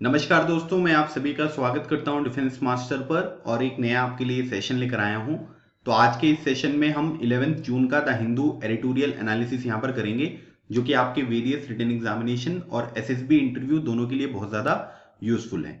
नमस्कार दोस्तों, मैं आप सभी का स्वागत करता हूं डिफेंस मास्टर पर और एक नया आपके लिए सेशन लेकर आया हूं। तो आज के इस सेशन में हम 11 जून का द हिंदू एडिटोरियल एनालिसिस यहां पर करेंगे, जो कि आपके वेरियस रिटन एग्जामिनेशन और एसएसबी इंटरव्यू दोनों के लिए बहुत ज़्यादा यूजफुल है।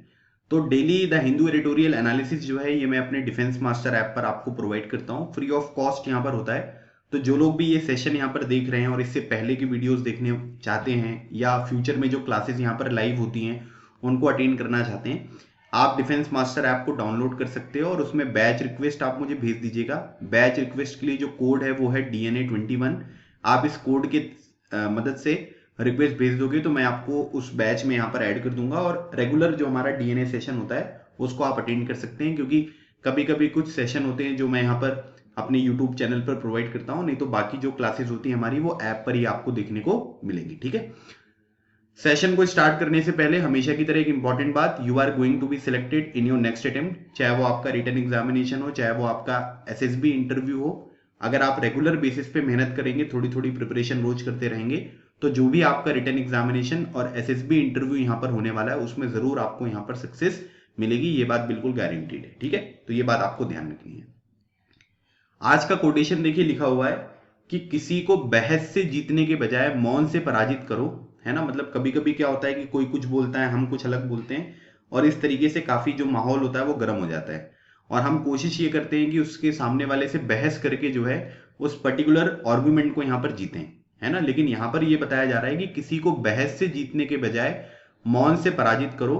तो daily the Hindu editorial analysis जो है ये मैं अपने डिफेंस मास्टर ऐप पर आपको प्रोवाइड करता हूँ, फ्री ऑफ कॉस्ट यहाँ पर होता है। तो जो लोग भी ये सेशन यहाँ पर देख रहे हैं और इससे पहले की वीडियोस देखने चाहते हैं या फ्यूचर में जो क्लासेस यहाँ पर लाइव होती हैं उनको अटेंड करना चाहते हैं, आप डिफेंस मास्टर ऐप को डाउनलोड कर सकते हो और उसमें बैच रिक्वेस्ट आप मुझे भेज दीजिएगा। बैच रिक्वेस्ट के लिए जो कोड है वो है DNA21। आप इस कोड के मदद से रिक्वेस्ट भेज दोगे तो मैं आपको उस बैच में यहाँ पर ऐड कर दूंगा और रेगुलर जो हमारा DNA सेशन होता है उसको आप अटेंड कर सकते हैं, क्योंकि कभी कभी कुछ सेशन होते हैं जो मैं यहाँ पर अपने यूट्यूब चैनल पर प्रोवाइड करता हूँ, नहीं तो बाकी जो क्लासेस होती है हमारी वो ऐप पर ही आपको देखने को मिलेंगी। ठीक है, सेशन को स्टार्ट करने से पहले हमेशा की तरह एक इंपॉर्टेंट बात, you are going to be selected in your next attempt, चाहे वो आपका रिटन एग्जामिनेशन हो, चाहे वो आपका एसएसबी इंटरव्यू हो। अगर आप रेगुलर बेसिस पे मेहनत करेंगे, थोड़ी थोड़ी प्रिपरेशन रोज करते रहेंगे, तो जो भी आपका रिटन एग्जामिनेशन और एसएसबी इंटरव्यू यहाँ पर होने वाला है उसमें जरूर आपको यहाँ पर सक्सेस मिलेगी। ये बात बिल्कुल गारंटीड है। ठीक है, तो ये बात आपको ध्यान रखनी है। आज का कोटेशन देखिए, लिखा हुआ है कि किसी को बहस से जीतने के बजाय मौन से पराजित करो। है ना, मतलब कभी कभी क्या होता है कि कोई कुछ बोलता है, हम कुछ अलग बोलते हैं और इस तरीके से काफी जो माहौल होता है वो गर्म हो जाता है और हम कोशिश ये करते हैं कि उसके सामने वाले से बहस करके जो है उस पर्टिकुलर आर्गुमेंट को यहाँ पर जीतें। है ना, लेकिन यहाँ पर ये बताया जा रहा है कि किसी को बहस से जीतने के बजाय मौन से पराजित करो,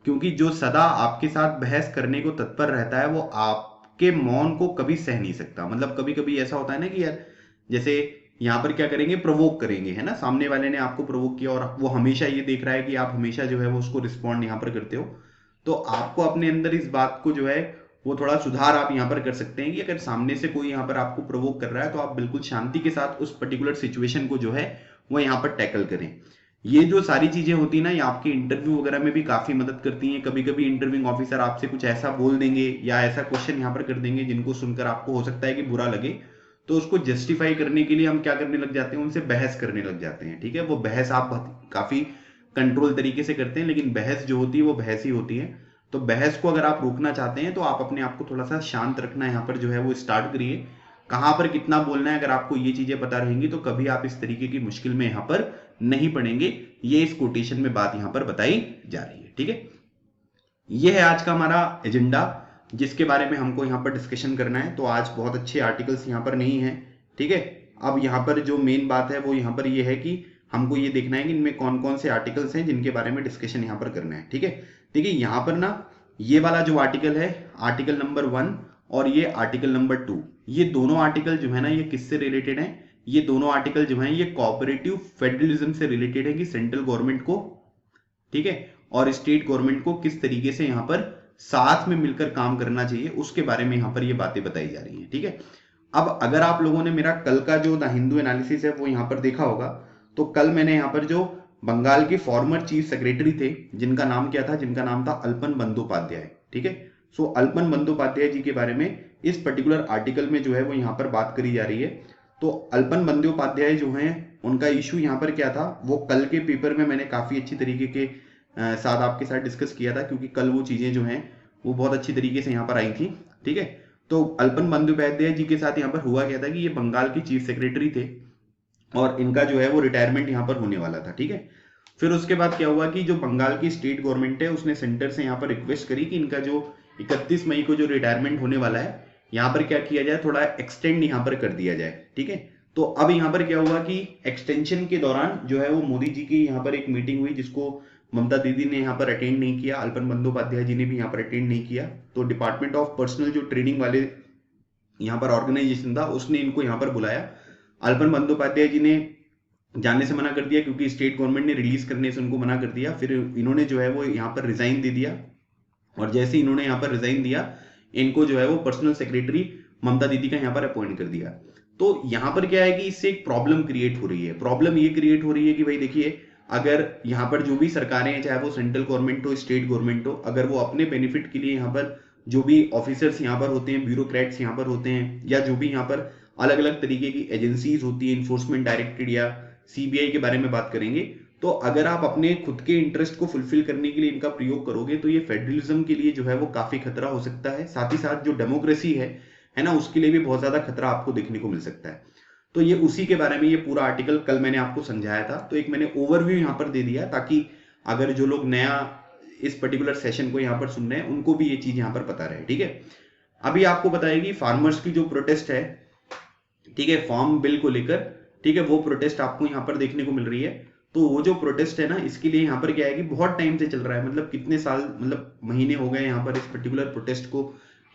क्योंकि जो सदा आपके साथ बहस करने को तत्पर रहता है वो आपके मौन को कभी सह नहीं सकता। मतलब कभी कभी ऐसा होता है ना कि यार, जैसे यहाँ पर क्या करेंगे, प्रोवोक करेंगे, है ना, सामने वाले ने आपको प्रोवोक किया और वो हमेशा ये देख रहा है कि आप हमेशा जो है वो उसको रिस्पॉन्ड यहाँ पर करते हो, तो आपको अपने अंदर इस बात को जो है वो थोड़ा सुधार आप यहाँ पर कर सकते हैं कि अगर सामने से कोई यहाँ पर आपको प्रोवोक कर रहा है तो आप बिल्कुल शांति के साथ उस पर्टिकुलर सिचुएशन को जो है वो यहाँ पर टैकल करें। ये जो सारी चीजें होती है ना, ये आपके इंटरव्यू वगैरह में भी काफी मदद करती हैं। कभी कभी इंटरव्यूइंग ऑफिसर आपसे कुछ ऐसा बोल देंगे या ऐसा क्वेश्चन यहाँ पर कर देंगे जिनको सुनकर आपको हो सकता है कि बुरा लगे, तो उसको जस्टिफाई करने के लिए हम क्या करने लग जाते हैं, उनसे बहस करने लग जाते हैं। ठीक है, वो बहस आप काफी कंट्रोल तरीके से करते हैं, लेकिन बहस जो होती है वो बहस ही होती है। तो बहस को अगर आप रोकना चाहते हैं तो आप अपने आप को थोड़ा सा शांत रखना यहाँ पर जो है वो स्टार्ट करिए। कहाँ पर कितना बोलना है, अगर आपको ये चीजें पता रहेंगी तो कभी आप इस तरीके की मुश्किल में यहाँ पर नहीं पड़ेंगे। ये इस कोटेशन में बात यहाँ पर बताई जा रही है। ठीक है, ये है आज का हमारा एजेंडा जिसके बारे में हमको यहाँ पर डिस्कशन करना है। तो आज बहुत अच्छे आर्टिकल्स यहाँ पर नहीं है। ठीक है, अब यहाँ पर जो मेन बात है वो यहाँ पर ये है कि हमको ये देखना है कि इनमें कौन कौन से आर्टिकल्स हैं जिनके बारे में डिस्कशन यहाँ पर करना है। ठीक है, देखिए यहाँ पर ना, ये वाला जो आर्टिकल है, आर्टिकल नंबर 1 और ये आर्टिकल नंबर 2, ये दोनों आर्टिकल जो है ना ये किससे रिलेटेड है, ये दोनों आर्टिकल जो है ये कोऑपरेटिव फेडरलिज्म से रिलेटेड है कि सेंट्रल गवर्नमेंट को, ठीक है, और स्टेट गवर्नमेंट को किस तरीके से यहाँ पर साथ में मिलकर काम करना चाहिए उसके बारे में यहाँ पर ये बातें बताई जा रही हैं। ठीक है, अब अगर आप लोगों ने मेरा कल का जो द हिंदू एनालिसिस है वो यहाँ पर देखा होगा, तो कल मैंने यहाँ पर जो बंगाल के फॉर्मर चीफ सेक्रेटरी थे जिनका नाम क्या था, जिनका नाम था अल्पन बंदोपाध्याय। ठीक है, सो अल्पन बंदोपाध्याय जी के बारे में इस पर्टिकुलर आर्टिकल में जो है वो यहाँ पर बात करी जा रही है। तो अल्पन बंदोपाध्याय जो हैं उनका इशू यहाँ पर क्या था, वो कल के पेपर में मैंने काफी अच्छी तरीके के साथ आपके साथ डिस्कस किया था, क्योंकि कल वो चीजें जो हैं वो बहुत अच्छी तरीके से यहाँ पर आई थी। ठीक है, तो अल्पन बंदोपाध्याय जी के साथ यहाँ पर हुआ क्या था कि ये बंगाल के चीफ सेक्रेटरी थे और इनका जो है वो रिटायरमेंट यहाँ पर होने वाला था। ठीक है, फिर उसके बाद क्या हुआ कि जो बंगाल की स्टेट गवर्नमेंट है उसने सेंटर से यहाँ पर रिक्वेस्ट करी कि इनका जो 31 मई को जो रिटायरमेंट होने वाला है यहाँ पर क्या किया जाए, थोड़ा एक्सटेंड यहाँ पर कर दिया जाए। ठीक है, तो अब यहाँ पर क्या हुआ कि एक्सटेंशन के दौरान जो है वो मोदी जी की यहाँ पर एक मीटिंग हुई जिसको ममता दीदी ने यहाँ पर अटेंड नहीं किया, अल्पन बंदोपाध्याय जी ने भी यहाँ पर अटेंड नहीं किया। तो डिपार्टमेंट ऑफ पर्सनल जो ट्रेनिंग वाले यहाँ पर ऑर्गेनाइजेशन था उसने इनको यहाँ पर बुलाया। अल्पन बंदोपाध्याय जी ने जाने से मना कर दिया क्योंकि स्टेट गवर्नमेंट ने रिलीज करने से उनको मना कर दिया। फिर इन्होंने जो है वो यहाँ पर रिजाइन दे दिया और जैसे इन्होंने यहाँ पर रिजाइन दिया, इनको जो है वो पर्सनल सेक्रेटरी ममता दीदी का यहाँ पर अपॉइंट कर दिया। तो यहाँ पर क्या है कि इससे एक प्रॉब्लम क्रिएट हो रही है। प्रॉब्लम ये क्रिएट हो रही है कि भाई देखिए, अगर यहाँ पर जो भी सरकारें हैं, चाहे वो सेंट्रल गवर्नमेंट हो, स्टेट गवर्नमेंट हो, अगर वो अपने बेनिफिट के लिए यहाँ पर जो भी ऑफिसर्स यहाँ पर होते हैं, ब्यूरोक्रेट्स यहाँ पर होते हैं, या जो भी यहाँ पर अलग अलग तरीके की एजेंसीज होती है, इन्फोर्समेंट डायरेक्टरेट या सीबीआई के बारे में बात करेंगे, तो अगर आप अपने खुद के इंटरेस्ट को फुलफिल करने के लिए इनका प्रयोग करोगे तो ये फेडरलिज्म के लिए जो है वो काफी खतरा हो सकता है। साथ ही साथ जो डेमोक्रेसी है ना, उसके लिए भी बहुत ज्यादा खतरा आपको देखने को मिल सकता है। तो ये उसी के बारे में ये पूरा आर्टिकल कल मैंने आपको समझाया था, तो एक मैंने ओवरव्यू यहाँ पर दे दिया ताकि अगर जो लोग नया इस पर्टिकुलर सेशन को यहाँ पर सुन रहे हैं उनको भी ये चीज यहाँ पर पता रहे। ठीक है, अभी आपको बताएगी फार्मर्स की जो प्रोटेस्ट है, ठीक है, फार्म बिल को लेकर, ठीक है, वो प्रोटेस्ट आपको यहाँ पर देखने को मिल रही है। तो वो जो प्रोटेस्ट है ना, इसके लिए यहाँ पर क्या है कि बहुत टाइम से चल रहा है, मतलब कितने साल, मतलब महीने हो गए यहाँ पर इस पर्टिकुलर प्रोटेस्ट को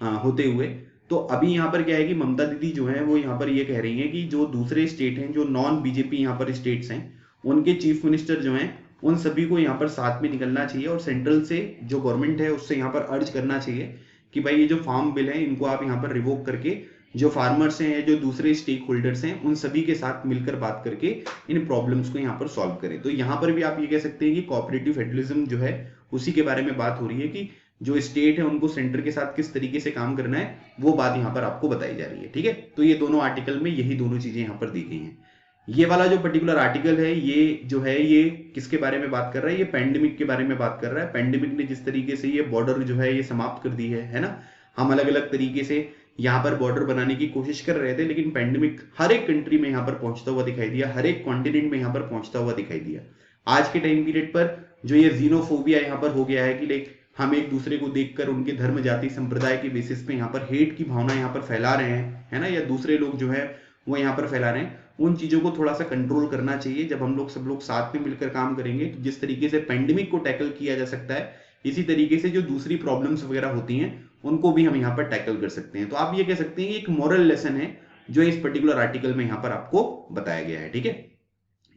होते हुए। तो अभी यहाँ पर क्या है कि ममता दीदी जो है वो यहाँ पर ये कह रही है कि जो दूसरे स्टेट हैं, जो नॉन बीजेपी यहाँ पर स्टेट्स हैं, उनके चीफ मिनिस्टर जो हैं उन सभी को यहाँ पर साथ में निकलना चाहिए और सेंट्रल से जो गवर्नमेंट है उससे यहाँ पर अर्ज करना चाहिए कि भाई ये जो फार्म बिल है इनको आप यहाँ पर रिवोक करके जो फार्मर्स हैं, जो दूसरे स्टेक होल्डर्स हैं, उन सभी के साथ मिलकर बात करके इन प्रॉब्लम्स को यहाँ पर सॉल्व करें। तो यहाँ पर भी आप ये कह सकते हैं कि कोऑपरेटिव फेडरलिज्म जो है उसी के बारे में बात हो रही है कि जो स्टेट है उनको सेंटर के साथ किस तरीके से काम करना है, वो बात यहाँ पर आपको बताई जा रही है। ठीक है, तो ये दोनों आर्टिकल में यही दोनों चीजें यहाँ पर दी गई हैं। ये वाला जो पर्टिकुलर आर्टिकल है ये जो है ये किसके बारे में बात कर रहा है, ये पैंडेमिक के बारे में बात कर रहा है। पैंडेमिक ने जिस तरीके से ये बॉर्डर जो है ये समाप्त कर दी है ना, हम अलग अलग तरीके से यहाँ पर बॉर्डर बनाने की कोशिश कर रहे थे, लेकिन पैंडेमिक हर एक कंट्री में यहाँ पर पहुंचता हुआ दिखाई दिया, हर एक कॉन्टिनेंट में यहाँ पर पहुंचता हुआ दिखाई दिया। आज के टाइम पीरियड पर जो ये जीनोफोबिया यहाँ पर हो गया है कि लाइक हम एक दूसरे को देखकर उनके धर्म, जाति, संप्रदाय के बेसिस पे यहाँ पर हेट की भावना यहाँ पर फैला रहे हैं, है ना, या दूसरे लोग जो है वो यहाँ पर फैला रहे हैं, उन चीजों को थोड़ा सा कंट्रोल करना चाहिए। जब हम लोग सब लोग साथ में मिलकर काम करेंगे तो जिस तरीके से पैंडेमिक को टैकल किया जा सकता है, इसी तरीके से जो दूसरी प्रॉब्लम्स वगैरह होती हैं उनको भी हम यहाँ पर टैकल कर सकते हैं। तो आप ये कह सकते हैं कि एक मॉरल लेसन है जो इस पर्टिकुलर आर्टिकल में यहाँ पर आपको बताया गया है। ठीक है,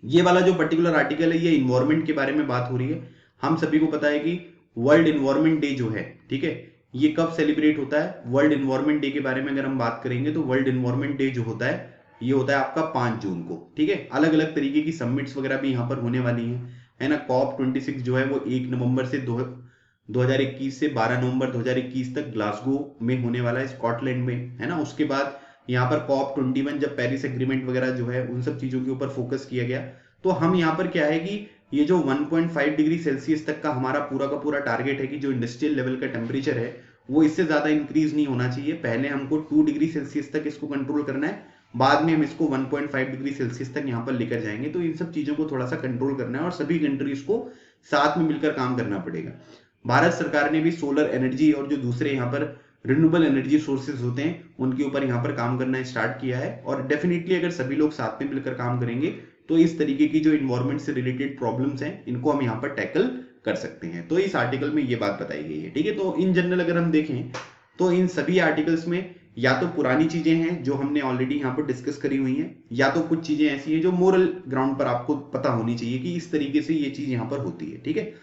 ये वाला जो पर्टिकुलर आर्टिकल है ये इन्वायरमेंट के बारे में बात हो रही है। हम सभी को पता है कि वर्ल्ड इन्वायरमेंट डे जो है, ठीक है, ये कब सेलिब्रेट होता है। वर्ल्ड इन्वायरमेंट डे के बारे में अगर हम बात करेंगे तो वर्ल्ड इन्वायरमेंट डे जो होता है ये होता है आपका 5 जून को। ठीक है, अलग अलग तरीके की समिट्स वगैरह भी यहाँ पर होने वाली है ना। COP26 जो है वो 1 नवंबर से 2021 से 12 नवंबर 2021 तक ग्लासगो में होने वाला है, स्कॉटलैंड में, है ना। उसके बाद यहाँ पर COP21 जब पेरिस एग्रीमेंट वगैरह जो है उन सब चीजों के ऊपर फोकस किया गया। तो हम यहाँ पर क्या है कि ये जो 1.5 डिग्री सेल्सियस तक का हमारा पूरा का पूरा टारगेट है कि जो इंडस्ट्रियल लेवल का टेम्परेचर है वो इससे ज्यादा इंक्रीज नहीं होना चाहिए। पहले हमको 2 डिग्री सेल्सियस तक इसको कंट्रोल करना है, बाद में हम इसको 1.5 डिग्री सेल्सियस तक यहाँ पर लेकर जाएंगे। तो इन सब चीजों को थोड़ा सा कंट्रोल करना है और सभी कंट्रीज को साथ में मिलकर काम करना पड़ेगा। भारत सरकार ने भी सोलर एनर्जी और जो दूसरे यहाँ पर रिन्यूएबल एनर्जी सोर्सेज होते हैं उनके ऊपर यहाँ पर काम करना स्टार्ट किया है। और डेफिनेटली अगर सभी लोग साथ में मिलकर काम करेंगे तो इस तरीके की जो इन्वायरमेंट से रिलेटेड प्रॉब्लम्स हैं इनको हम यहाँ पर टैकल कर सकते हैं। तो इस आर्टिकल में ये बात बताई गई है। ठीक है, तो इन जनरल अगर हम देखें तो इन सभी आर्टिकल्स में या तो पुरानी चीजें हैं जो हमने ऑलरेडी यहाँ पर डिस्कस करी हुई हैं, या तो कुछ चीजें ऐसी हैं जो मोरल ग्राउंड पर आपको पता होनी चाहिए कि इस तरीके से ये चीज यहाँ पर होती है। ठीक है,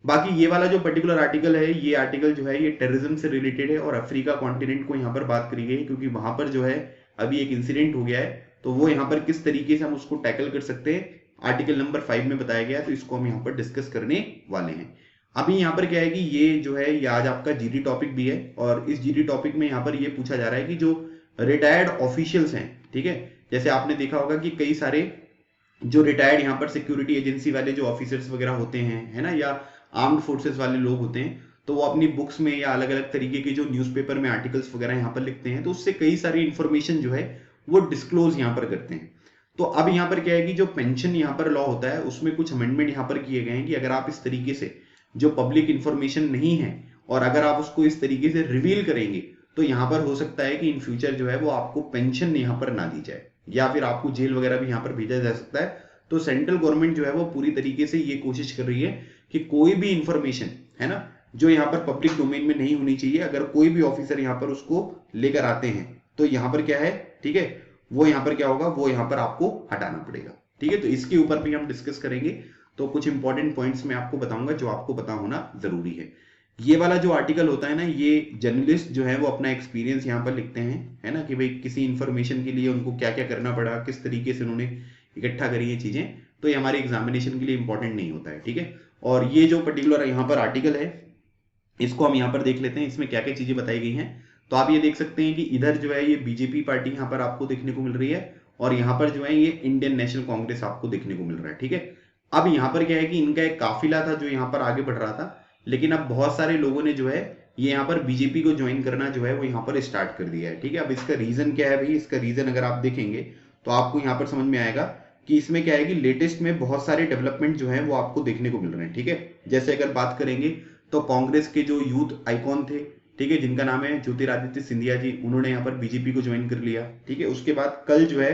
बाकी ये वाला जो पर्टिकुलर आर्टिकल है, ये आर्टिकल जो है ये टेररिज्म से रिलेटेड है और अफ्रीका कॉन्टिनेंट को यहाँ पर बात करी गई है, क्योंकि वहां पर जो है अभी एक इंसिडेंट हो गया है। तो वो यहाँ पर किस तरीके से हम उसको टैकल कर सकते हैं आर्टिकल नंबर 5 में बताया गया है, तो इसको हम यहाँ पर डिस्कस करने वाले हैं। अभी यहाँ पर क्या है कि ये जो है ये आज आपका जीडी टॉपिक भी है और इस जीडी टॉपिक में यहाँ पर ये पूछा जा रहा है कि जो रिटायर्ड ऑफिशियल्स हैं, ठीक है, जैसे आपने देखा होगा कि कई सारे जो रिटायर्ड यहाँ पर सिक्योरिटी एजेंसी वाले जो ऑफिसर्स वगैरह होते हैं, है ना, या आर्म्ड फोर्सेस वाले लोग होते हैं, तो वो अपनी बुक्स में या अलग अलग तरीके के जो न्यूज़पेपर में आर्टिकल्स वगैरह यहाँ पर लिखते हैं, तो उससे कई सारी इंफॉर्मेशन जो है वो डिस्क्लोज यहाँ पर करते हैं। तो अब यहाँ पर क्या है कि जो पेंशन यहाँ पर लॉ होता है उसमें कुछ अमेंडमेंट यहाँ पर किए गए हैं कि अगर आप इस तरीके से जो पब्लिक इंफॉर्मेशन नहीं है और अगर आप उसको इस तरीके से रिवील करेंगे तो यहाँ पर हो सकता है कि इन फ्यूचर जो है वो आपको पेंशन यहाँ पर ना दी जाए या फिर आपको जेल वगैरह भी यहाँ पर भेजा जा सकता है। तो सेंट्रल गवर्नमेंट जो है वो पूरी तरीके से ये कोशिश कर रही है कि कोई भी इंफॉर्मेशन, है ना, जो यहाँ पर पब्लिक डोमेन में नहीं होनी चाहिए, अगर कोई भी ऑफिसर यहाँ पर उसको लेकर आते हैं तो यहाँ पर क्या है, ठीक है, वो यहाँ पर क्या होगा, वो यहाँ पर आपको हटाना पड़ेगा। ठीक है, तो इसके ऊपर भी हम डिस्कस करेंगे। तो कुछ इंपॉर्टेंट पॉइंट्स मैं आपको बताऊंगा जो आपको पता होना जरूरी है। ये वाला जो आर्टिकल होता है ना, ये जर्नलिस्ट जो है वो अपना एक्सपीरियंस यहाँ पर लिखते हैं, है ना, कि भाई किसी इंफॉर्मेशन के लिए उनको क्या क्या करना पड़ा, किस तरीके से उन्होंने इकट्ठा करी ये चीजें। तो ये हमारे एग्जामिनेशन के लिए इंपॉर्टेंट नहीं होता है। ठीक है, और ये जो पर्टिकुलर यहाँ पर आर्टिकल है इसको हम यहाँ पर देख लेते हैं, इसमें क्या क्या चीजें बताई गई हैं। तो आप ये देख सकते हैं कि इधर जो है ये बीजेपी पार्टी यहाँ पर आपको देखने को मिल रही है और यहाँ पर जो है ये इंडियन नेशनल कांग्रेस आपको देखने को मिल रहा है। ठीक है, अब यहाँ पर क्या है कि इनका एक काफिला था जो यहाँ पर आगे बढ़ रहा था, लेकिन अब बहुत सारे लोगों ने जो है ये यहाँ पर बीजेपी को ज्वाइन करना जो है वो यहाँ पर स्टार्ट कर दिया है। ठीक है, अब इसका रीजन क्या है भाई, इसका रीजन अगर आप देखेंगे तो आपको यहाँ पर समझ में आएगा कि इसमें क्या है कि लेटेस्ट में बहुत सारे डेवलपमेंट जो है वो आपको देखने को मिल रहे हैं। ठीक है, जैसे अगर बात करेंगे तो कांग्रेस के जो यूथ आइकॉन थे, ठीक है, जिनका नाम है ज्योतिरादित्य सिंधिया जी, उन्होंने यहाँ पर बीजेपी को ज्वाइन कर लिया। ठीक है, उसके बाद कल जो है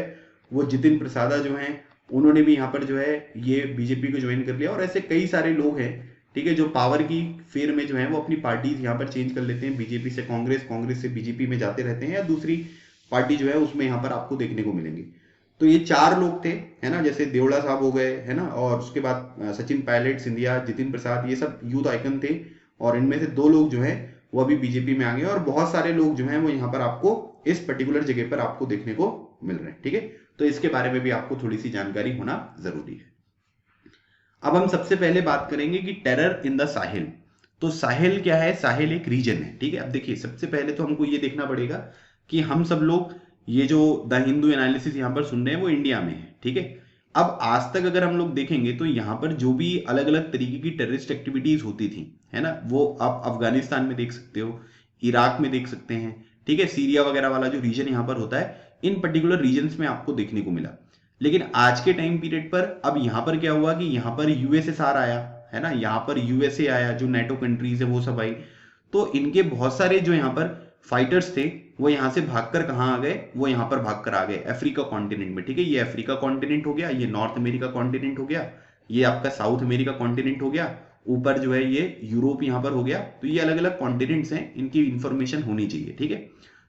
वो जितिन प्रसादा जो है उन्होंने भी यहाँ पर जो है ये बीजेपी को ज्वाइन कर लिया। और ऐसे कई सारे लोग हैं, ठीक है, जो पावर की फेर में जो है वो अपनी पार्टी यहाँ पर चेंज कर लेते हैं, बीजेपी से कांग्रेस, कांग्रेस से बीजेपी में जाते रहते हैं, या दूसरी पार्टी जो है उसमें यहाँ पर आपको देखने को मिलेंगे। तो ये 4 लोग थे, है ना, जैसे देवड़ा साहब हो गए, है ना, और उसके बाद सचिन पायलट, सिंधिया, जितिन प्रसाद, ये सब यूथ आइकन थे, और इनमें से 2 लोग जो है वो अभी बीजेपी में आ गए, और बहुत सारे लोग जो हैं वो यहाँ पर आपको इस पर्टिकुलर जगह पर आपको देखने को मिल रहे हैं। ठीक है, तो इसके बारे में भी आपको थोड़ी सी जानकारी होना जरूरी है। अब हम सबसे पहले बात करेंगे कि टेरर इन द साहिल। तो साहिल क्या है, साहिल एक रीजन है। ठीक है, अब देखिए सबसे पहले तो हमको ये देखना पड़ेगा कि हम सब लोग ये जो द हिंदू एनालिसिस यहाँ पर सुन रहे हैं वो इंडिया में है। ठीक है, अब आज तक अगर हम लोग देखेंगे तो यहाँ पर जो भी अलग अलग तरीके की टेररिस्ट एक्टिविटीज होती थी, है ना, वो आप अफगानिस्तान में देख सकते हो, इराक में देख सकते हैं, ठीक है, सीरिया वगैरह वाला जो रीजन यहाँ पर होता है, इन पर्टिकुलर रीजन्स में आपको देखने को मिला। लेकिन आज के टाइम पीरियड पर अब यहाँ पर क्या हुआ कि यहाँ पर यूएसएसआर आया, है ना, यहाँ पर यूएसए आया, जो नेटो कंट्रीज है वो सब आई, तो इनके बहुत सारे जो यहाँ पर फाइटर्स थे वो यहाँ से भागकर कहाँ आ गए, वो यहाँ पर भागकर आ गए अफ्रीका कॉन्टिनेंट में। ठीक है, ये अफ्रीका कॉन्टिनेंट हो गया, ये नॉर्थ अमेरिका कॉन्टिनेंट हो गया, ये आपका साउथ अमेरिका कॉन्टिनेंट हो गया, ऊपर जो है ये यूरोप यहाँ पर हो गया। तो ये अलग अलग कॉन्टिनेंट्स हैं, इनकी इंफॉर्मेशन होनी चाहिए। ठीक है,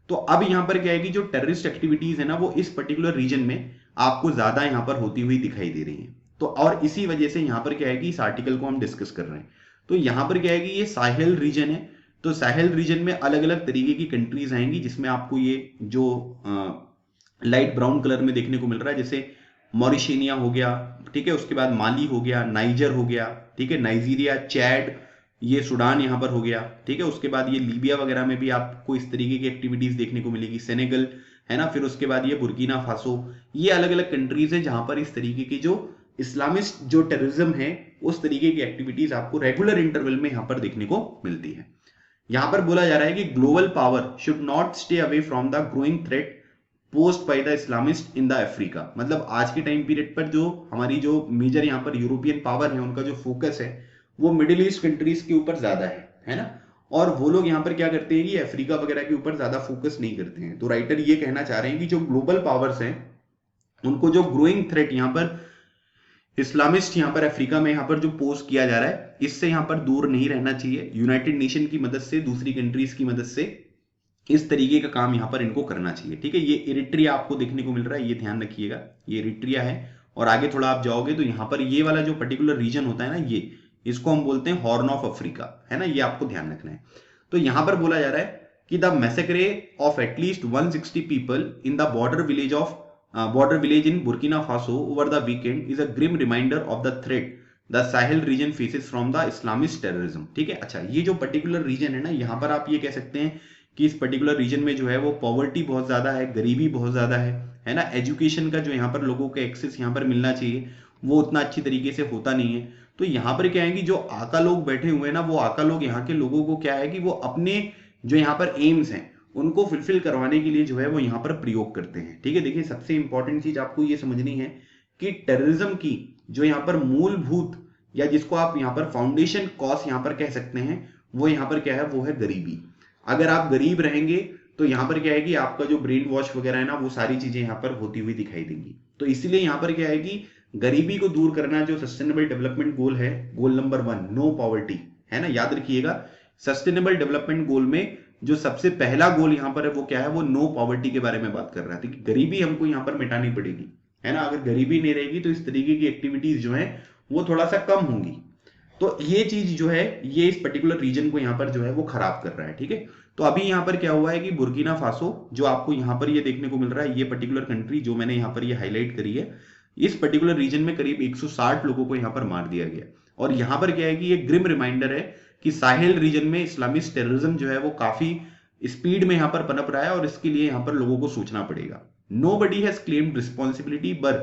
तो अब यहाँ पर क्या है कि जो टेररिस्ट एक्टिविटीज है ना वो इस पर्टिकुलर रीजन में आपको ज्यादा यहाँ पर होती हुई दिखाई दे रही है। तो और इसी वजह से यहाँ पर क्या है कि इस आर्टिकल को हम डिस्कस कर रहे हैं। तो यहाँ पर क्या है कि ये साहेल रीजन है, तो साहेल रीजन में अलग अलग तरीके की कंट्रीज आएंगी, जिसमें आपको ये जो लाइट ब्राउन कलर में देखने को मिल रहा है, जैसे मॉरिशेनिया हो गया, ठीक है, उसके बाद माली हो गया, नाइजर हो गया, ठीक है, नाइजीरिया, चैड, ये सूडान यहाँ पर हो गया, ठीक है, उसके बाद ये लीबिया वगैरह में भी आपको इस तरीके की एक्टिविटीज देखने को मिलेगी, सेनेगल, है ना, फिर उसके बाद ये बुर्किना फासो, ये अलग अलग कंट्रीज है जहां पर इस तरीके की जो इस्लामिस्ट जो टेररिज्म है उस तरीके की एक्टिविटीज आपको रेगुलर इंटरवल में यहां पर देखने को मिलती है। यहां पर बोला जा रहा है कि global power should not stay away from the growing threat post by the Islamist in the Africa. मतलब आज के टाइम पीरियड पर जो हमारी जो मेजर यहाँ पर यूरोपियन पावर है उनका जो फोकस है वो मिडिल ईस्ट कंट्रीज के ऊपर ज्यादा है ना, और वो लोग यहाँ पर क्या करते हैं कि अफ्रीका वगैरह के ऊपर ज्यादा फोकस नहीं करते हैं। तो राइटर ये कहना चाह रहे हैं कि जो ग्लोबल पावर्स हैं उनको जो ग्रोइंग थ्रेट यहाँ पर इस्लामिस्ट यहाँ पर अफ्रीका में यहाँ पर जो पोस्ट किया जा रहा है इससे यहाँ पर दूर नहीं रहना चाहिए। यूनाइटेड नेशन की मदद से, दूसरी कंट्रीज की मदद से इस तरीके का काम यहाँ पर इनको करना चाहिए। ठीक है, ये इरिट्रिया आपको देखने को मिल रहा है, ये ध्यान रखिएगा, ये इरिट्रिया है। और आगे थोड़ा आप जाओगे तो यहाँ पर ये वाला जो पर्टिकुलर रीजन होता है ना, ये इसको हम बोलते हैं हॉर्न ऑफ अफ्रीका, है ना, ये आपको ध्यान रखना है। तो यहां पर बोला जा रहा है कि the massacre of at least 160 people in the border village in Burkina Faso over the weekend is a grim reminder of the threat the Sahel region faces from the Islamist terrorism. ठीक है, अच्छा, ये जो पर्टिकुलर रीजन है ना, यहां पर आप ये कह सकते हैं कि इस पर्टिकुलर रीजन में जो है वो पॉवर्टी बहुत ज्यादा है, गरीबी बहुत ज्यादा है ना, एजुकेशन का जो यहाँ पर लोगों को एक्सेस यहाँ पर मिलना चाहिए वो उतना अच्छी तरीके से होता नहीं है। तो यहाँ पर क्या है कि जो आका लोग बैठे हुए हैं ना, वो आका लोग यहाँ के लोगों को क्या है कि वो अपने जो यहाँ पर एम्स हैं उनको फुलफिल करवाने के लिए जो है वो यहाँ पर प्रयोग करते हैं। ठीक है, देखिए सबसे इंपॉर्टेंट चीज आपको ये समझनी है कि टेररिज्म की जो यहाँ पर मूलभूत या जिसको आप यहाँ पर फाउंडेशन कॉज यहाँ पर कह सकते हैं वो यहाँ पर क्या है, वो है गरीबी। अगर आप गरीब रहेंगे तो यहाँ पर क्या है कि आपका जो ब्रेन वॉश वगैरह है ना वो सारी चीजें यहाँ पर होती हुई दिखाई देंगी। तो इसलिए यहाँ पर क्या है कि गरीबी को दूर करना जो सस्टेनेबल डेवलपमेंट गोल है, गोल नंबर 1 नो पॉवर्टी, है ना, याद रखिएगा। सस्टेनेबल डेवलपमेंट गोल में जो सबसे पहला गोल यहाँ पर है वो क्या है, वो नो पॉवर्टी के बारे में बात कर रहा है कि गरीबी हमको यहाँ पर मिटानी पड़ेगी, है ना। अगर गरीबी नहीं रहेगी तो इस तरीके की एक्टिविटीज जो है वो थोड़ा सा कम होंगी। तो ये चीज जो है ये इस पर्टिकुलर रीजन को यहाँ पर जो है वो खराब कर रहा है। ठीक है, तो अभी यहाँ पर क्या हुआ है कि बुर्किना फासो जो आपको यहाँ पर ये देखने को मिल रहा है, ये पर्टिकुलर कंट्री जो मैंने यहाँ पर ये हाईलाइट करी है, इस पर्टिकुलर रीजन में करीब 160 लोगों को यहाँ पर मार दिया गया। और यहाँ पर क्या है कि ये ग्रिम रिमाइंडर है कि साहेल रीजन में इस्लामिस्ट टेररिज्म जो है वो काफी स्पीड में यहाँ पर पनप रहा है और इसके लिए यहाँ पर लोगों को सोचना पड़ेगा। Nobody has claimed responsibility, but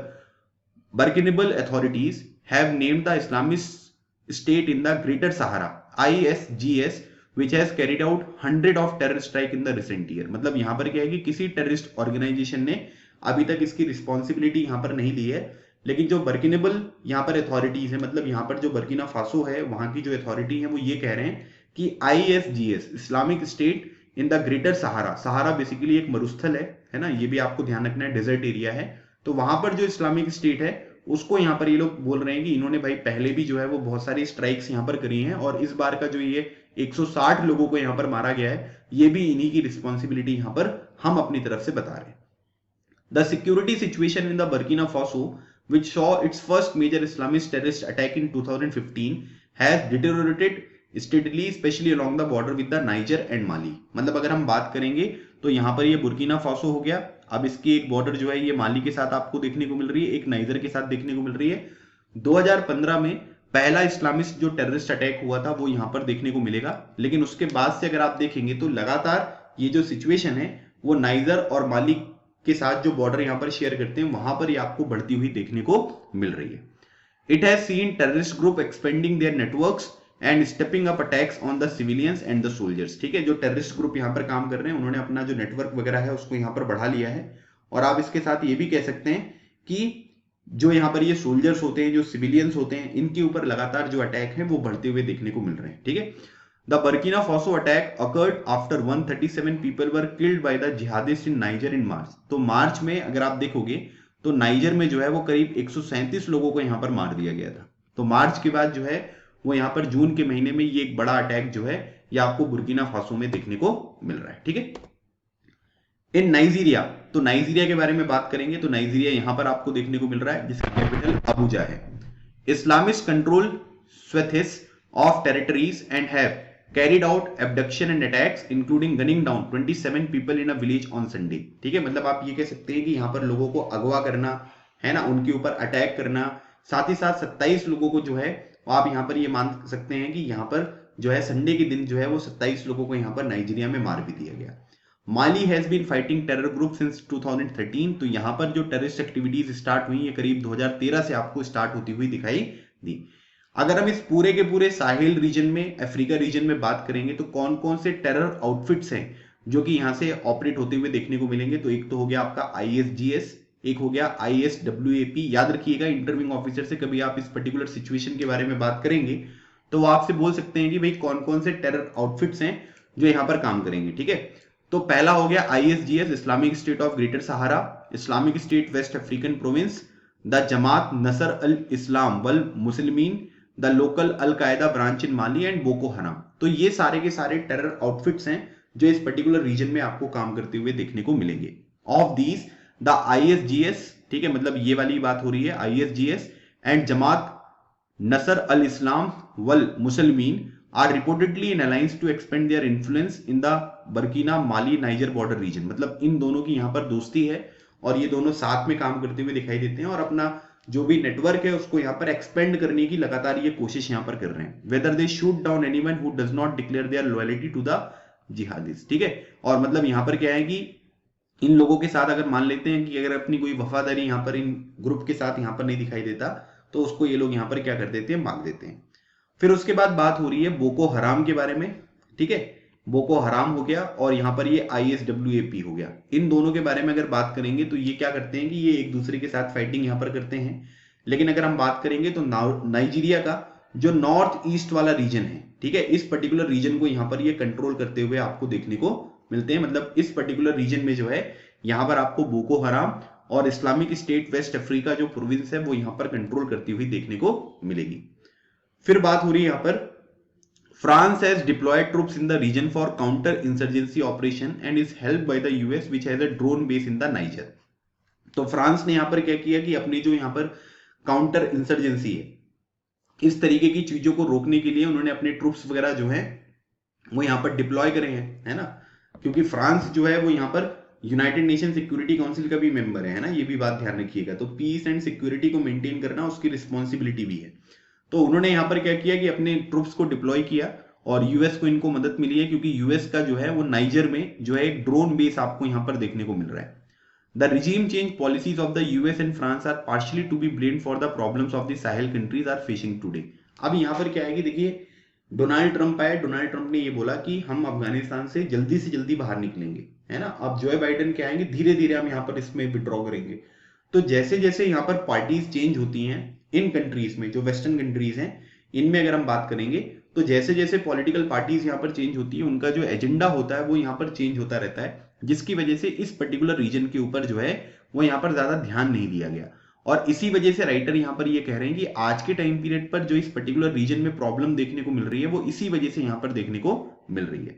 Burkinabé authorities have named the Islamist state in the Greater Sahara (ISGS) which has carried out hundred of terror strike in the recent year। मतलब यहाँ पर क्या है कि किसी टेररिस्ट ऑर्गेनाइजेशन ने अभी तक इसकी रिस्पॉन्सिबिलिटी यहाँ पर नहीं ली है, लेकिन जो बर्किनेबल यहाँ पर अथॉरिटीज है, मतलब यहाँ पर जो बर्किना फासो है वहां की जो अथॉरिटी है वो ये कह रहे हैं कि ISGS Islamic state in the greater Sahara, Sahara basically एक मरुस्थल है ना, ये भी आपको ध्यान रखना है, डेजर्ट एरिया है, तो वहां पर जो इस्लामिक स्टेट है उसको यहाँ पर ये लोग बोल रहे हैं कि इन्होंने भाई पहले भी जो है वो बहुत सारी स्ट्राइक्स यहाँ पर करी हैं और इस बार का जो ये 160 लोगों को यहाँ पर मारा गया है ये भी इन्हीं की रिस्पॉन्सिबिलिटी यहाँ पर हम अपनी तरफ से बता रहे हैं। The security situation in the Burkina Faso which saw its first major Islamist terrorist attack in 2015 has deteriorated steadily especially along the border with the Niger and Mali। मतलब अगर हम बात करेंगे तो यहाँ पर ये बुर्किना फासो हो गया, अब इसकी एक बॉर्डर जो है ये माली के साथ आपको देखने को मिल रही है, एक नाइजर के साथ देखने को मिल रही है। 2015 में पहला इस्लामिस्ट जो टेररिस्ट अटैक हुआ था वो यहाँ पर देखने को मिलेगा, लेकिन उसके बाद से अगर आप देखेंगे तो लगातार ये जो सिचुएशन है वो नाइजर और माली के साथ जो बॉर्डर यहाँ पर शेयर करते हैं वहां पर ये आपको बढ़ती हुई देखने को मिल रही है। It has seen terrorist group expanding their networks and stepping up attacks on the civilians and the soldiers. ठीक है, जो टेररिस्ट ग्रुप यहाँ पर काम कर रहे हैं उन्होंने अपना जो नेटवर्क वगैरह है उसको यहाँ पर बढ़ा लिया है, और आप इसके साथ ये भी कह सकते हैं कि जो यहाँ पर ये सोल्जर्स होते हैं, जो सिविलियंस होते हैं, इनके ऊपर लगातार जो अटैक है वो बढ़ते हुए देखने को मिल रहे हैं। ठीक है, The Burkina Faso attack occurred after 137 people were killed by the jihadists in Niger in March। तो मार्च में अगर आप देखोगे तो नाइजर में जो है वो करीब 137 लोगों को यहाँ पर मार दिया गया था। तो मार्च के बाद जो है वो यहाँ पर जून के महीने में ये एक बड़ा अटैक जो है ये आपको बुर्किना फासो में देखने को मिल रहा है। ठीक है, इन नाइजीरिया, तो नाइजीरिया के बारे में बात करेंगे तो नाइजीरिया यहाँ पर आपको देखने को मिल रहा है जिसकी कैपिटल अबुजा है। Islamist control swathes of territories and have carried out abduction and attacks including gunning down 27 people in a village on Sunday। ठीक है, मतलब आप ये कह सकते हैं कि यहाँ पर लोगों को अगवा करना है ना, उनके ऊपर अटैक करना, साथ ही साथ 27 लोगों को जो है आप यहाँ पर ये मान सकते हैं कि यहाँ पर जो है संडे के दिन जो है वो 27 लोगों को यहाँ पर नाइजीरिया में मार भी दिया गया। Mali has been fighting terror group since 2013। तो यहाँ पर जो टेररिस्ट एक्टिविटीज स्टार्ट हुई ये करीब 2013 से आपको स्टार्ट होती हुई दिखाई दी। अगर हम इस पूरे के पूरे साहिल रीजन में, अफ्रीका रीजन में बात करेंगे तो कौन कौन से टेरर आउटफिट्स हैं जो कि यहां से ऑपरेट होते हुए देखने को मिलेंगे, तो एक तो हो गया आपका ISGS, एक हो गया ISWAP। याद रखिएगा, इंटरविंग ऑफिसर से कभी आप इस पर्टिकुलर सिचुएशन के बारे में बात करेंगे तो वो आपसे बोल सकते हैं कि भाई कौन कौन से टेरर आउटफिट्स हैं जो यहाँ पर काम करेंगे। ठीक है, तो पहला हो गया ISGS Islamic State of Greater Sahara, Islamic State West African province, the Jamaat Nasr al Islam wal Muslimin, the local al Qaeda branch in Mali and Boko Haram. तो ये सारे के सारे टेरर आउटफिट्स हैं जो इस पर्टिकुलर रीजन में आपको काम करते हुए देखने को मिलेंगे। ऑफ दीज द ISGS, ठीक है, मतलब ये वाली बात हो रही है, ISGS and Jamaat Nasr al Islam wal Muslimin are reportedly in alliance to expand their influence in the Burkina Mali Niger border region. मतलब इन दोनों की यहाँ पर दोस्ती है और ये दोनों साथ में काम करते हुए दिखाई देते हैं और अपना जो भी नेटवर्क है उसको यहाँ पर एक्सपेंड करने की लगातार ये कोशिश यहाँ पर कर रहे हैं। Whether they shoot down anyone who does not declare their loyalty to the jihadist. ठीक है, और मतलब यहाँ पर क्या है कि इन लोगों के साथ अगर मान लेते हैं कि अगर अपनी कोई वफादारी यहाँ पर इन ग्रुप के साथ यहाँ पर नहीं दिखाई देता तो उसको ये लोग यहाँ पर क्या कर देते हैं, मांग देते हैं। फिर उसके बाद बात हो रही है बोको हराम के बारे में। ठीक है, बोको हराम हो गया और यहाँ पर ये ISWAP हो गया। इन दोनों के बारे में अगर बात करेंगे तो ये क्या करते हैं कि ये एक दूसरे के साथ फाइटिंग यहाँ पर करते हैं, लेकिन अगर हम बात करेंगे तो नाइजीरिया का जो नॉर्थ ईस्ट वाला रीजन है, ठीक है, इस पर्टिकुलर रीजन को यहाँ पर ये कंट्रोल करते हुए आपको देखने को मिलते हैं। मतलब इस पर्टिकुलर रीजन में जो है यहाँ पर आपको बोको हराम और इस्लामिक स्टेट वेस्ट अफ्रीका जो प्रोविंस है वो यहाँ पर कंट्रोल करती हुई देखने को मिलेगी। फिर बात हो रही है यहाँ पर France has deployed troops in the region for counter-insurgency operation and is helped by the US, which has a drone base in the Niger। तो फ्रांस ने यहाँ पर क्या किया कि अपनी जो यहाँ पर काउंटर इंसर्जेंसी है, इस तरीके की चीजों को रोकने के लिए उन्होंने अपने ट्रूप्स वगैरह जो हैं वो यहाँ पर डिप्लॉय करे हैं, है ना, क्योंकि फ्रांस जो है वो यहाँ पर यूनाइटेड नेशन सिक्योरिटी काउंसिल का भी मेंबर है ना, ये भी बात ध्यान रखिएगा। तो पीस एंड सिक्योरिटी को मेंटेन करना उसकी रिस्पॉन्सिबिलिटी भी है। तो उन्होंने यहाँ पर क्या किया कि अपने ट्रूप्स को डिप्लॉय किया और यूएस को इनको मदद मिली है क्योंकि यूएस का जो है वो नाइजर में जो है एक ड्रोन बेस आपको यहाँ पर देखने को मिल रहा है। The regime change policies of the US and France are partially to be blamed for the problems of the Sahel countries are facing today. अब यहाँ पर क्या है कि देखिए डोनाल्ड ट्रंप आए, डोनाल्ड ट्रंप ने ये बोला कि हम अफगानिस्तान से जल्दी बाहर निकलेंगे, है ना। अब जो बाइडेन क्या आएंगे, धीरे धीरे हम यहाँ पर इसमें विड्रॉ करेंगे। तो जैसे जैसे यहाँ पर पार्टीज चेंज होती हैं इन कंट्रीज में, जो वेस्टर्न कंट्रीज हैं इनमें अगर हम बात करेंगे, तो जैसे जैसे पॉलिटिकल पार्टीज यहाँ पर चेंज होती है, उनका जो एजेंडा होता है वो यहाँ पर चेंज होता रहता है, जिसकी वजह से इस पर्टिकुलर रीजन के ऊपर जो है वो यहाँ पर ज्यादा ध्यान नहीं दिया गया। और इसी वजह से राइटर यहाँ पर ये कह रहे हैं कि आज के टाइम पीरियड पर जो इस पर्टिकुलर रीजन में प्रॉब्लम देखने को मिल रही है वो इसी वजह से यहाँ पर देखने को मिल रही है।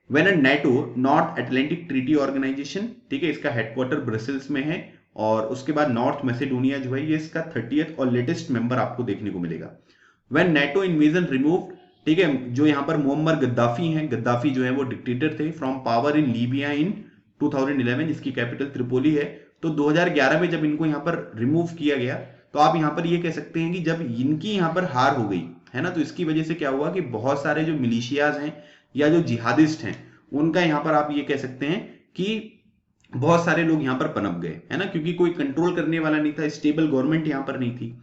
When a NATO North Atlantic Treaty Organisation, ठीक है, इसका हेडक्वार्टर ब्रसेल्स में है, और उसके बाद नॉर्थ मैसेडोनिया जो है ये इसका 30th और लेटेस्ट मेंबर आपको देखने को मिलेगा। व्हेन नेटो इन्वेजन रिमूव्ड, ठीक है, जो यहाँ पर मुअम्मर गद्दाफी हैं, गद्दाफी जो है वो डिक्टेटर थे, फ्रॉम पावर इन लीबिया इन 2011, इसकी कैपिटल त्रिपोली है। तो 2011 में जब इनको यहाँ पर रिमूव किया गया, तो आप यहाँ पर ये कह सकते हैं कि जब इनकी यहाँ पर हार हो गई है ना, तो इसकी वजह से क्या हुआ कि बहुत सारे जो मिलिशियाज हैं या जो जिहादिस्ट हैं उनका यहाँ पर आप ये कह सकते हैं कि बहुत सारे लोग यहाँ पर पनप गए, है ना, क्योंकि कोई कंट्रोल करने वाला नहीं था, स्टेबल गवर्नमेंट यहाँ पर नहीं थी।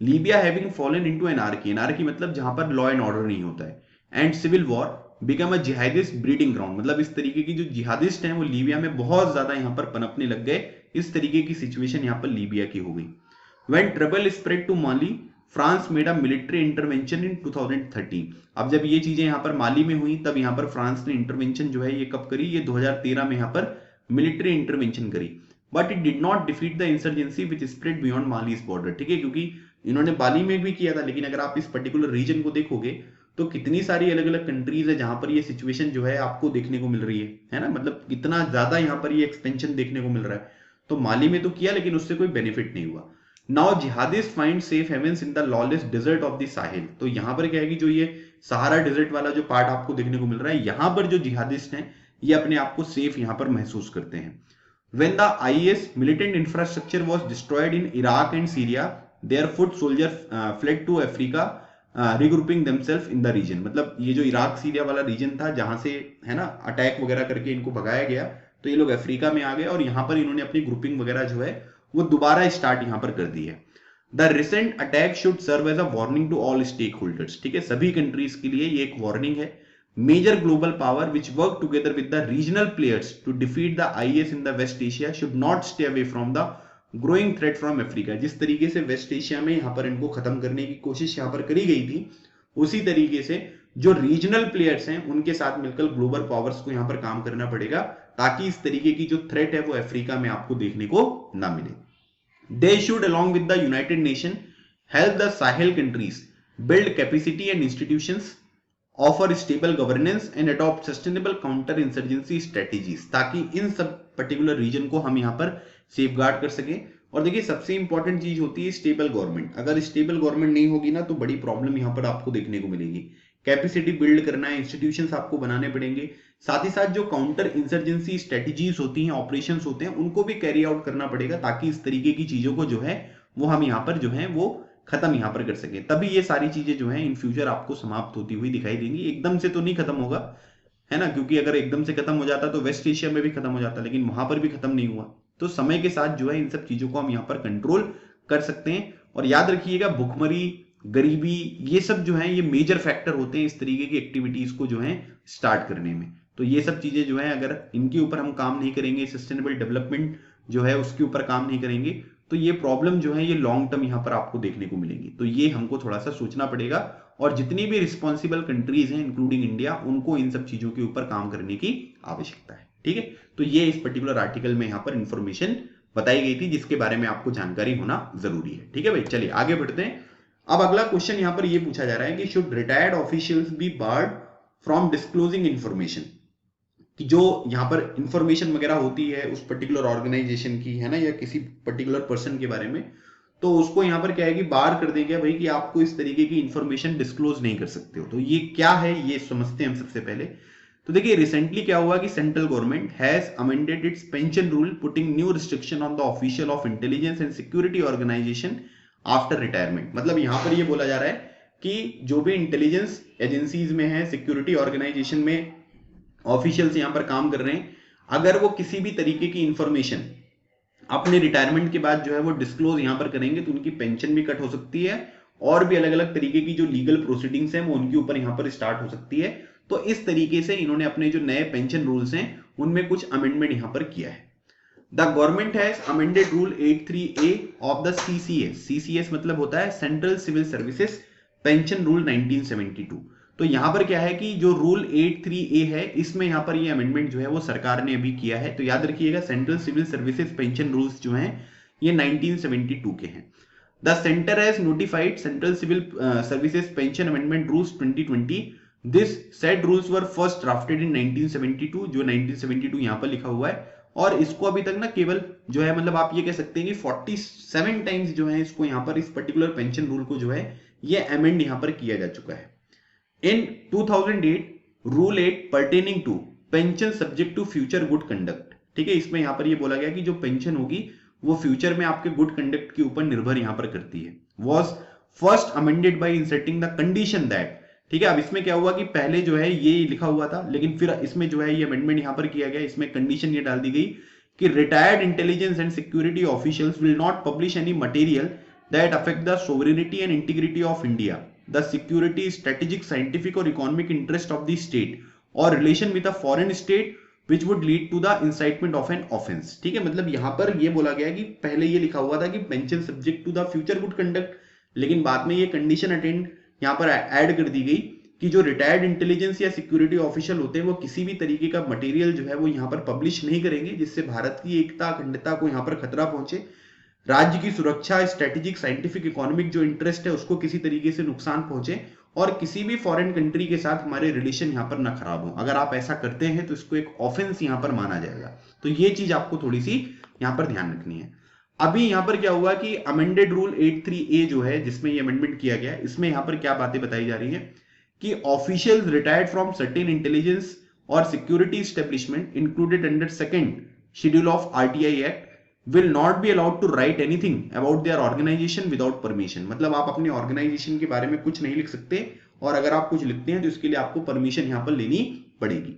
Libya having fallen into anarchy, anarchy मतलब जहां पर लॉ एंड ऑर्डर नहीं होता है, and civil war become a jihadist breeding ground, मतलब इस तरीके की जो जिहादिस्ट हैं वो लीबिया में बहुत ज्यादा यहाँ पर पनपने लग गए। इस तरीके की सिचुएशन यहाँ पर लीबिया की हो गई। When trouble spread to Mali, France made a military intervention in 2013। अब जब ये चीजें यहाँ पर माली में हुई, तब यहाँ पर फ्रांस ने इंटरवेंशन जो है ये कब करी, ये 2013 में यहाँ पर मिलिट्री इंटरवेंशन करी। But it did not defeat the insurgency which spread beyond Mali's border, ठीक है, क्योंकि इन्होंने बाली में भी किया था, लेकिन अगर आप इस पर्टिकुलर रीजन को देखोगे तो कितनी सारी अलग अलग कंट्रीज है जहां पर ये सिचुएशन जो है आपको देखने को मिल रही है ना, मतलब कितना ज्यादा यहाँ पर ये एक्सपेंशन देखने को मिल रहा है। तो माली में तो किया, लेकिन उससे कोई बेनिफिट नहीं हुआ। Now jihadist find safe havens in the lawless desert of the Sahel, तो यहाँ पर क्या है कि जो ये सहारा डेजर्ट वाला जो पार्ट आपको देखने को मिल रहा है, यहाँ पर जो जिहादिस्ट हैं ये अपने आप को सेफ यहाँ पर महसूस करते हैं। When the IS militant infrastructure was destroyed in Iraq and Syria, their foot soldiers fled to Africa, regrouping themselves in the region। मतलब ये जो इराक सीरिया वाला रीजन था जहां से, है ना, अटैक वगैरह करके इनको भगाया गया, तो ये लोग अफ्रीका में आ गए और यहाँ पर इन्होंने अपनी ग्रुपिंग वगैरह जो है वो दोबारा स्टार्ट यहाँ पर कर दी है। The recent attack should serve as a warning to all stakeholders, ठीक है, सभी कंट्रीज के लिए ये एक वार्निंग है। Major global power which work together with the regional players to defeat the IS in the West Asia should not stay away from the growing threat from Africa। जिस तरीके से वेस्ट एशिया में यहाँ पर इनको खत्म करने की कोशिश यहाँ पर करी गई थी, उसी तरीके से जो रीजनल प्लेयर्स हैं उनके साथ मिलकर ग्लोबल पावर्स को यहाँ पर काम करना पड़ेगा, ताकि इस तरीके की जो थ्रेट है वो अफ्रीका में आपको देखने को ना मिले। They should along with the United Nations help the Sahel countries build capacity and institutions, offer stable governance and adopt sustainable counter insurgency strategies, ताकि इन सब पर्टिकुलर रीजन को हम यहाँ पर सेफगार्ड कर सकें। और देखिए सबसे इंपॉर्टेंट चीज होती है स्टेबल गवर्नमेंट। अगर स्टेबल गवर्नमेंट नहीं होगी ना तो बड़ी प्रॉब्लम यहाँ पर आपको देखने को मिलेगी। कैपेसिटी बिल्ड करना है, इंस्टीट्यूशंस आपको बनाने पड़ेंगे, साथ ही साथ जो काउंटर इंसर्जेंसी स्ट्रेटेजीज होती हैं, ऑपरेशंस होते हैं, उनको भी कैरी आउट करना पड़ेगा, ताकि इस तरीके की चीजों को जो है वो हम यहाँ पर जो है वो खत्म यहाँ पर कर सके। तभी ये सारी चीजें जो है इन फ्यूचर आपको समाप्त होती हुई दिखाई देंगी। एकदम से तो नहीं खत्म होगा, है ना, क्योंकि अगर एकदम से खत्म हो जाता तो वेस्ट एशिया में भी खत्म हो जाता, लेकिन वहां पर भी खत्म नहीं हुआ। तो समय के साथ जो है इन सब चीजों को हम यहाँ पर कंट्रोल कर सकते हैं। और याद रखिएगा भुखमरी, गरीबी, ये सब जो है ये मेजर फैक्टर होते हैं इस तरीके की एक्टिविटीज को जो है स्टार्ट करने में। तो ये सब चीजें जो है अगर इनके ऊपर हम काम नहीं करेंगे, सस्टेनेबल डेवलपमेंट जो है उसके ऊपर काम नहीं करेंगे, तो ये प्रॉब्लम जो है ये लॉन्ग टर्म यहाँ पर आपको देखने को मिलेगी। तो ये हमको थोड़ा सा सोचना पड़ेगा, और जितनी भी रिस्पॉन्सिबल कंट्रीज हैं इंक्लूडिंग इंडिया, उनको इन सब चीजों के ऊपर काम करने की आवश्यकता है। ठीक है, तो ये इस पर्टिकुलर आर्टिकल में यहाँ पर इंफॉर्मेशन बताई गई थी जिसके बारे में आपको जानकारी होना जरूरी है। ठीक है भाई, चलिए आगे बढ़ते हैं। अब अगला क्वेश्चन यहाँ पर ये पूछा जा रहा है कि should retired officials be barred from disclosing information, कि जो यहाँ पर इंफॉर्मेशन वगैरह होती है उस पर्टिकुलर ऑर्गेनाइजेशन की, है ना, या किसी पर्टिकुलर पर्सन के बारे में, तो उसको यहाँ पर क्या है कि बार कर देंगे भाई कि आपको इस तरीके की इंफॉर्मेशन डिस्क्लोज नहीं कर सकते हो। तो ये क्या है ये समझते हैं हम सबसे पहले। तो देखिए रिसेंटली क्या हुआ कि central government has amended its pension rule putting new restriction on the official of intelligence and security organisation after retirement. मतलब यहाँ पर ये बोला जा रहा है कि जो भी इंटेलिजेंस एजेंसीज में है, सिक्योरिटी ऑर्गेनाइजेशन में ऑफिशियल्स यहाँ पर काम कर रहे हैं, अगर वो किसी भी तरीके की इंफॉर्मेशन अपने रिटायरमेंट के बाद जो है वो डिस्क्लोज यहाँ पर करेंगे तो उनकी पेंशन भी कट हो सकती है और भी अलग अलग तरीके की जो लीगल प्रोसीडिंग्स हैं वो उनके ऊपर यहाँ पर स्टार्ट हो सकती है। तो इस तरीके से इन्होंने अपने जो नए पेंशन रूल्स हैं उनमें कुछ अमेंडमेंट यहाँ पर किया है। The government has amended rule 83A of the CCS। CCS मतलब होता है central civil services pension rule 1972। तो यहां पर क्या है कि जो रूल 83A है इसमें यहां पर ये अमेंडमेंट जो है वो सरकार ने अभी किया है। तो याद रखिएगा central civil services pension rules जो हैं ये 1972 के हैं। The centre has notified central civil services pension amendment rules 2020। This said rules were first drafted in 1972। जो 1972 यहां पर लिखा हुआ है और इसको अभी तक ना केवल जो है मतलब आप ये कह सकते हैं कि 47 टाइम्स जो है इसको यहाँ पर इस पर्टिकुलर पेंशन रूल को जो है ये अमेंड यहाँ पर किया जा चुका है। In 2008 rule 8 pertaining to pension subject to future good conduct, ठीक है, इसमें यहाँ पर ये बोला गया कि जो पेंशन होगी वो फ्यूचर में आपके गुड कंडक्ट के ऊपर निर्भर यहाँ पर करती है। Was first amended by inserting the condition that, ठीक है। अब इसमें क्या हुआ कि पहले जो है ये लिखा हुआ था लेकिन फिर इसमें जो है ये अमेंडमेंट यहां पर किया गया। इसमें कंडीशन ये डाल दी गई कि retired intelligence and security officials will not publish any material that affect the sovereignty and integrity of India, the security, strategic, scientific और economic interest of the state और relation with a foreign state which would lead to the incitement of an offence, ठीक है। मतलब यहां पर ये बोला गया कि पहले ये लिखा हुआ था कि pension subject to the future good conduct, लेकिन बाद में ये कंडीशन अटेंड यहां पर ऐड कर दी गई कि जो रिटायर्ड इंटेलिजेंस या सिक्योरिटी ऑफिशियल होते हैं वो किसी भी तरीके का मटेरियल जो है वो यहाँ पर पब्लिश नहीं करेंगे जिससे भारत की एकता अखंडता को यहाँ पर खतरा पहुंचे, राज्य की सुरक्षा, स्ट्रेटेजिक, साइंटिफिक, इकोनॉमिक जो इंटरेस्ट है उसको किसी तरीके से नुकसान पहुंचे और किसी भी फॉरेन कंट्री के साथ हमारे रिलेशन यहाँ पर ना खराब हो। अगर आप ऐसा करते हैं तो इसको एक ऑफेंस यहाँ पर माना जाएगा। तो ये चीज आपको थोड़ी सी यहाँ पर ध्यान रखनी है। अभी यहाँ पर क्या हुआ कि अमेंडेड रूल 83A जो है जिसमें ये अमेंडमेंट किया गया, इसमें यहाँ पर क्या बातें बताई जा रही है कि officials retired from certain intelligence और security establishment included under second schedule of RTI act will not be allowed to write anything about their organisation without permission. मतलब आप अपने ऑर्गेनाइजेशन के बारे में कुछ नहीं लिख सकते और अगर आप कुछ लिखते हैं तो इसके लिए आपको परमिशन यहां पर लेनी पड़ेगी।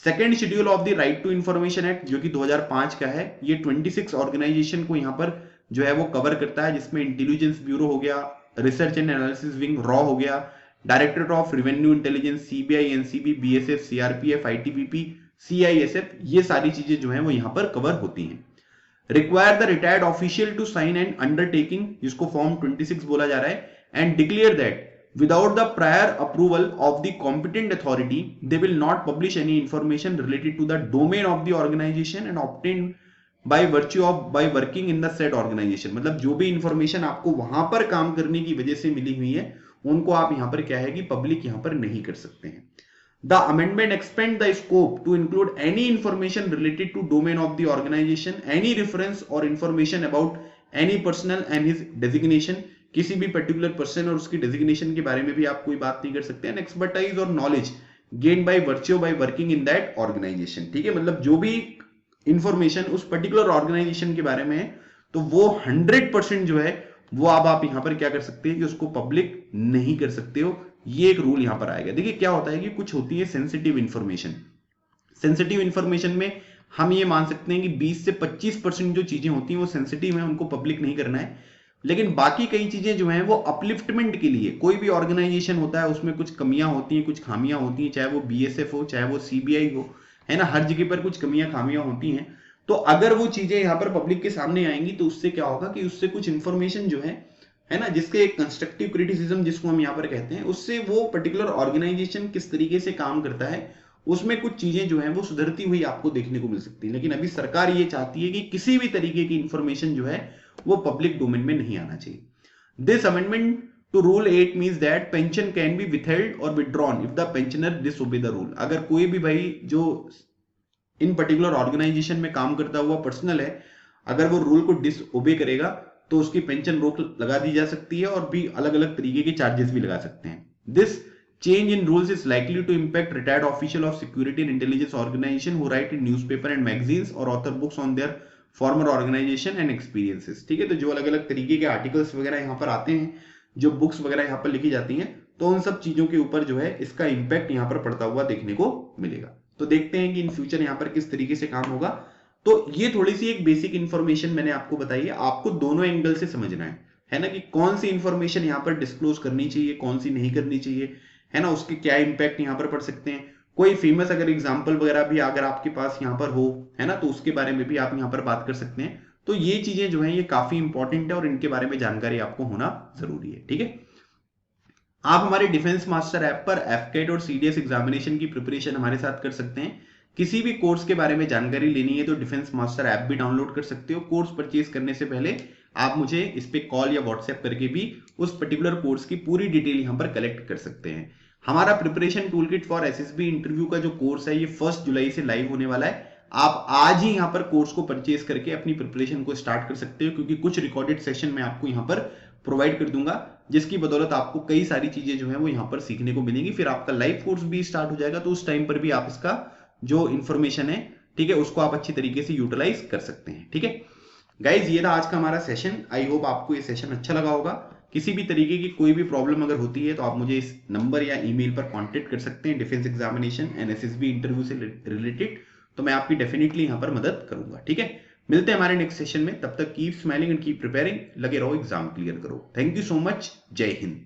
Second schedule of the right to information act जो कि 2005 का है, ये 26 ऑर्गेनाइजेशन को यहां पर जो है वो कवर करता है, जिसमें इंटेलिजेंस ब्यूरो हो गया, research and analysis wing raw हो गया, directorate of revenue intelligence, CBI, NCB, BSF, CRPF, ITBP, CISF, ये सारी चीजें जो हैं वो यहां पर कवर होती हैं। Require the retired official to sign an undertaking, जिसको फॉर्म 26 बोला जा रहा है, and declare that without the prior approval of the competent authority they will not publish any information related to the domain of the organization and obtained by virtue of by working in the said organization। मतलब जो भी information आपको वहां पर काम करने की वजह से मिली हुई है उनको आप यहां पर क्या है कि पब्लिक यहां पर नहीं कर सकते हैं। The amendment expand the scope to include any information related to domain of the organization, any reference or information about any personnel and his designation, किसी भी पर्टिकुलर पर्सन और उसकी डेजिग्नेशन के बारे में भी आप कोई बात नहीं कर सकते हैं। एक्सपर्टाइज और knowledge gain by virtue by working in that organisation, ठीक है। मतलब जो भी इंफॉर्मेशन उस पर्टिकुलर ऑर्गेनाइजेशन के बारे में है तो वो 100% जो है वो आप यहां पर क्या कर सकते हैं कि उसको पब्लिक नहीं कर सकते हो। ये एक रूल यहां पर आएगा। देखिए क्या होता है कि कुछ होती है सेंसिटिव इंफॉर्मेशन, सेंसिटिव इंफॉर्मेशन में हम ये मान सकते हैं कि 20 से 25% जो चीजें होती हैं वो सेंसिटिव है, उनको पब्लिक नहीं करना है। लेकिन बाकी कई चीजें जो हैं वो अपलिफ्टमेंट के लिए, कोई भी ऑर्गेनाइजेशन होता है उसमें कुछ कमियां होती हैं, कुछ खामियां होती हैं, चाहे वो BSF हो चाहे वो CBI हो, है ना, हर जगह पर कुछ कमियां खामियां होती हैं। तो अगर वो चीजें यहाँ पर पब्लिक के सामने आएंगी तो उससे क्या होगा कि उससे कुछ इंफॉर्मेशन जो है ना, जिसके एक कंस्ट्रक्टिव क्रिटिसिज्म जिसको हम यहाँ पर कहते हैं, उससे वो पर्टिकुलर ऑर्गेनाइजेशन किस तरीके से काम करता है उसमें कुछ चीजें जो हैं वो सुधरती हुई आपको देखने को मिल सकती है। लेकिन अभी सरकार ये चाहती है कि किसी भी तरीके की इंफॉर्मेशन जो है वो पब्लिक डोमेन में नहीं आना चाहिए। This amendment to rule 8 means that pension can be withheld और withdrawn if the pensioner disobey the rule. अगर कोई भी भाई जो इन पर्टिकुलर ऑर्गेनाइजेशन में काम करता हुआ पर्सनल है, अगर वो रूल को डिसओबे करेगा तो उसकी पेंशन रोक लगा दी जा सकती है और भी अलग अलग तरीके के चार्जेस भी लगा सकते हैं। This change in rules is likely to impact retired official of security and intelligence organization who write in newspaper and magazines or author books on their former organization and experiences। ठीक है, तो जो अलग अलग तरीके के आर्टिकल्स वगैरह यहाँ पर आते हैं, जो बुक्स वगैरह यहाँ पर लिखी जाती हैं, तो उन सब चीजों के ऊपर जो है इसका इंपैक्ट यहाँ पर पड़ता हुआ देखने को मिलेगा। तो देखते हैं कि इन फ्यूचर यहाँ पर किस तरीके से काम होगा। तो ये थोड़ी सी एक बेसिक इंफॉर्मेशन मैंने आपको बताई है, आपको दोनों एंगल से समझना है ना, कि कौन सी इंफॉर्मेशन यहाँ पर डिस्क्लोज करनी चाहिए, कौन सी नहीं करनी चाहिए, है ना, उसके क्या इंपैक्ट यहाँ पर पड़ सकते हैं। कोई फेमस अगर एग्जाम्पल वगैरह भी अगर आपके पास यहाँ पर हो, है ना, तो उसके बारे में भी आप यहाँ पर बात कर सकते हैं। तो ये चीजें जो है ये काफी इंपॉर्टेंट है और इनके बारे में जानकारी आपको होना जरूरी है। ठीक है, आप हमारे डिफेंस मास्टर ऐप पर एफकेट और सीडीएस एग्जामिनेशन की प्रिपरेशन हमारे साथ कर सकते हैं। किसी भी कोर्स के बारे में जानकारी लेनी है तो डिफेंस मास्टर ऐप भी डाउनलोड कर सकते हो। कोर्स परचेज करने से पहले आप मुझे इस पे कॉल या व्हाट्सएप करके भी उस पर्टिकुलर कोर्स की पूरी डिटेल यहां पर कलेक्ट कर सकते हैं। हमारा preparation toolkit for SSB interview का जो कोर्स है ये 1 जुलाई से लाइव होने वाला है। आप आज ही यहाँ पर कोर्स को परचेज करके अपनी प्रिपरेशन को स्टार्ट कर सकते हो, क्योंकि कुछ रिकॉर्डेड सेशन मैं आपको यहाँ पर प्रोवाइड कर दूंगा, जिसकी बदौलत आपको कई सारी चीजें जो है वो यहाँ पर सीखने को मिलेंगी। फिर आपका लाइव कोर्स भी स्टार्ट हो जाएगा, तो उस टाइम पर भी आप इसका जो इंफॉर्मेशन है, ठीक है, उसको आप अच्छी तरीके से यूटिलाइज कर सकते हैं। ठीक है गाइज, ये था आज का हमारा सेशन। आई होप आपको ये सेशन अच्छा लगा होगा। किसी भी तरीके की कोई भी प्रॉब्लम अगर होती है तो आप मुझे इस नंबर या ईमेल पर कांटेक्ट कर सकते हैं, defence examination and SSB interview से रिलेटेड, तो मैं आपकी डेफिनेटली यहाँ पर मदद करूंगा। ठीक है, मिलते हैं हमारे नेक्स्ट सेशन में, तब तक keep smiling and keep preparing. लगे रहो, एग्जाम क्लियर करो। थैंक यू सो मच, जय हिंद।